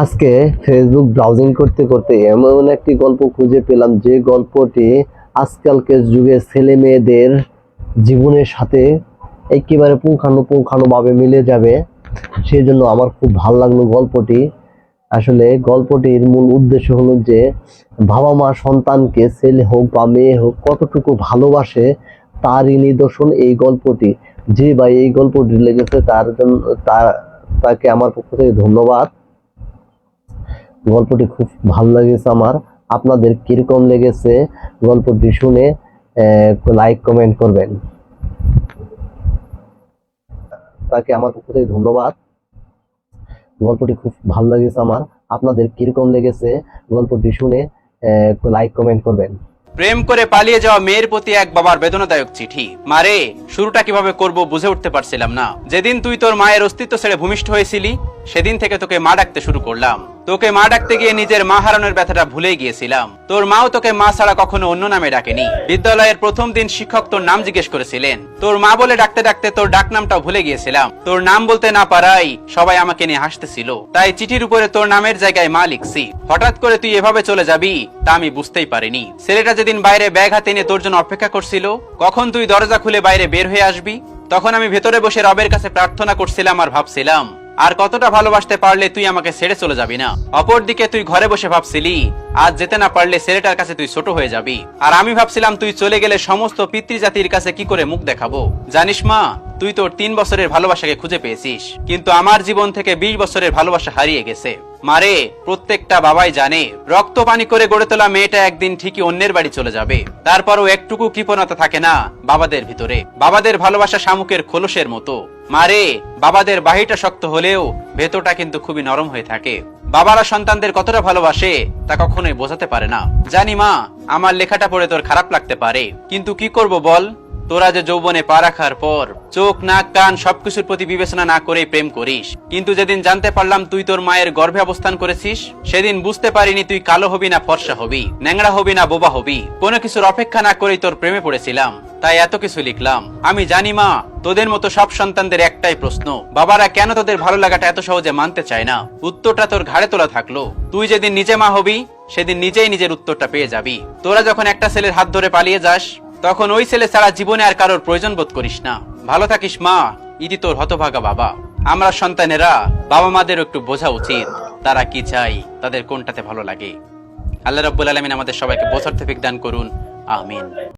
আজকে Facebook browsing করতে করতে এমন একটি গল্প খুঁজে পেলাম, যে গল্পটি আজকালকার যুগে ছেলে মেয়েদের জীবনের সাথে একেবারে পুঙ্খানুপুঙ্খানুভাবে মিলে যাবে। সেই জন্য আমার খুব ভালো লাগলো গল্পটি। আসলে গল্পটির মূল উদ্দেশ্য হলো যে বাবা মা সন্তানকে, ছেলে হোক বা মেয়ে হোক, কতটুকু ভালোবাসে তারই নিদর্শন এই গল্পটি। যে ভাই এই গল্পটি লেগেছে তার জন্য তাকে আমার পক্ষ থেকে ধন্যবাদ। গল্পটি খুব ভালো লেগেছে আমার। আপনাদের কিরকম লেগেছে গল্পটি শুনে লাইক কমেন্ট করবেন। তাকে আমার পক্ষ থেকে ধন্যবাদ। গল্পটি খুব ভালো লেগেছে আমার। আপনাদের কিরকম লেগেছে গল্পটি শুনে লাইক কমেন্ট করবেন। প্রেম করে পালিয়ে যাওয়া মেয়ের প্রতি এক বাবার বেদনাদায়ক চিঠি। মারে, শুরুটা কিভাবে করব বুঝে উঠতে পারছিলাম না। যেদিন তুই তোর মায়ের অস্তিত্ব ছেড়ে ভূমিষ্ঠ হয়েছিলি, সেদিন থেকে তোকে মা ডাকতে শুরু করলাম। তোকে মা ডাকতে গিয়ে নিজের মা হারানোর ব্যথাটা ভুলে গিয়েছিলাম। তোর মাও তোকে মা ছাড়া কখনো অন্য নামে ডাকেনি। বিদ্যালয়ের প্রথম দিন শিক্ষক তোর নাম জিজ্ঞেস করেছিলেন। তোর মা বলে ডাকতে ডাকতে তোর ডাক নামটাও ভুলে গিয়েছিলাম। তোর নাম বলতে না পারাই সবাই আমাকে নিয়ে হাসতেছিল। তাই চিঠির উপরে তোর নামের জায়গায় মা লিখছি। হঠাৎ করে তুই এভাবে চলে যাবি তা আমি বুঝতেই পারিনি। ছেলেটা যেদিন বাইরে ব্যাগ হাতে নিয়ে তোর জন্য অপেক্ষা করছিল, কখন তুই দরজা খুলে বাইরে বের হয়ে আসবি, তখন আমি ভেতরে বসে রবের কাছে প্রার্থনা করছিলাম আর ভাবছিলাম আর কতটা ভালোবাসতে পারলে তুই আমাকে ছেড়ে চলে যাবি না। অপরদিকে তুই ঘরে বসে ভাবছিলি আজ যেতে না পারলে ছেলেটার কাছে তুই ছোট হয়ে যাবি। আর আমি ভাবছিলাম তুই চলে গেলে সমস্ত পিতৃজাতির কাছে কি করে মুখ দেখাবো। জানিস মা, তুই তোর 3 বছরের ভালোবাসাকে খুঁজে পেয়েছিস, কিন্তু আমার জীবন থেকে 20 বছরের ভালোবাসা হারিয়ে গেছে। মারে, প্রত্যেকটা বাবাই জানে রক্ত পানি করে গড়ে তোলা মেয়েটা একদিন ঠিকই অন্যের বাড়ি চলে যাবে। তারপরও একটুকু কৃপণতা থাকে না বাবাদের ভিতরে। বাবাদের ভালোবাসা শামুকের খোলসের মতো। মারে, বাবাদের বাহিরটা শক্ত হলেও ভেতরটা কিন্তু খুবই নরম হয়ে থাকে। বাবারা সন্তানদের কতটা ভালোবাসে তা কখনোই বোঝাতে পারে না। জানি মা, আমার লেখাটা পড়ে তোর খারাপ লাগতে পারে, কিন্তু কি করব বল। তোরা যে যৌবনে পা রাখার পর চোখ নাক কান সবকিছুর প্রতি বিবেচনা না করে প্রেম করিস, কিন্তু যেদিন জানতে পারলাম তুই তোর মায়ের গর্ভে অবস্থান করেছিস, সেদিন বুঝতে পারিনি তুই কালো হবি না ফর্সা হবি, ন্যাংরা হবি না বোবা হবি। কোনো কিছুর অপেক্ষা না করেই তোর প্রেমে পড়েছিলাম, তাই এত কিছু লিখলাম। আমি জানি মা, তোদের মতো সব সন্তানদের একটাই প্রশ্ন, বাবারা কেন তোদের ভালো লাগাটা এত সহজে মানতে চায় না। উত্তরটা তোর ঘাড়ে তোলা থাকলো। তুই যেদিন নিজে মা হবি সেদিন নিজেই নিজের উত্তরটা পেয়ে যাবি। তোরা যখন একটা ছেলের হাত ধরে পালিয়ে যাস, তখন ওই ছেলে ছাড়া জীবনে আর কারোর প্রয়োজন বোধ করিস না। ভালো থাকিস মা, ইতি তোর হতভাগা বাবা। আমরা সন্তানেরা বাবা মাদের একটু বোঝা উচিত তারা কি চাই, তাদের কোনটাতে ভালো লাগে। আল্লাহ রাব্বুল আলামিন আমাদের সবাইকে বোঝার তৌফিক দান করুন। আমিন।